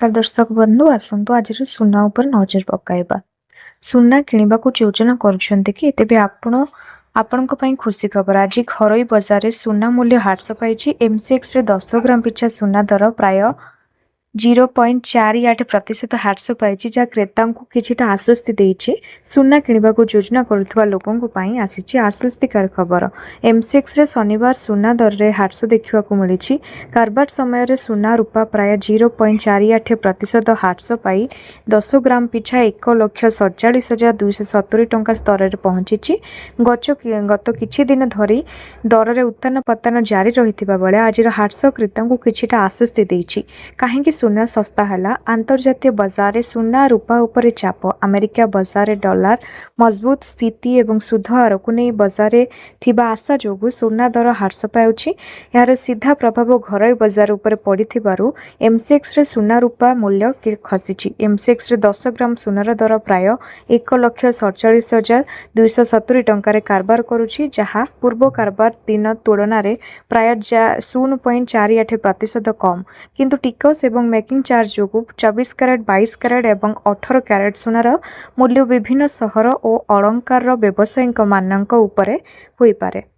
नमस्कार दर्शक बंधु आसतु आज सुना उपर नजर पकाइबा। सुना किणवा को योजना करुछन्ते कि तेबे आपण खुशी खबर आज घर बजार सुना मूल्य ह्रास पाई। एमसीएक्स रे 10 ग्राम पिछा सुना दर प्राय 0.48% ह्रास पाई, जहाँ क्रेता को किछिटा आश्वस्ति देइछे। सुना किणवा को योजना करुवा लोकों पई आसीछि आश्वस्तिकर खबर। एमसीएक्स रे शनिवार सुना दर रे ह्रास देखा मिली। कारबार समय रे सुना रूपा प्राय 0.48% ह्रास पाई 10 ग्राम पिछा 1,47,270 टंका स्तर में पहुंची। गत किछि दिन धरी दर रे उत्तान पतन जारी रहिथिबा बेले आज ह्रास क्रेता को किछिटा आश्वस्ति देइछि। काहेकि सुना सस्ता है। अंतर्जातीय बजार सुना रूपा उपरे चाप, अमेरिका बजार डॉलर मजबूत स्थिति एवं सुध हार को नहीं बजार थिबा आशा जोगु सुना दर ह्रास पाउछि। यार सीधा प्रभाव घर बजार उपरे पड़िथिबारु एमसीएक्स रे सुना रूपा मूल्य खसीछि। एमसीएक्स रे 10 ग्राम सुनार दर प्राय 1,47,270 टंका कारबार करुछि, जहाँ पूर्व कारबार दिन तुलन में प्राय 0.48% कम। किंतु टिकस एवं मेकिंग चार्ज जोगु 24 कैरेट 22 कैरेट एवं 18 कैरेट सुनार मूल्य विभिन्न सहर और अलंकार व्यवसायी मानक उपरे होई पारे।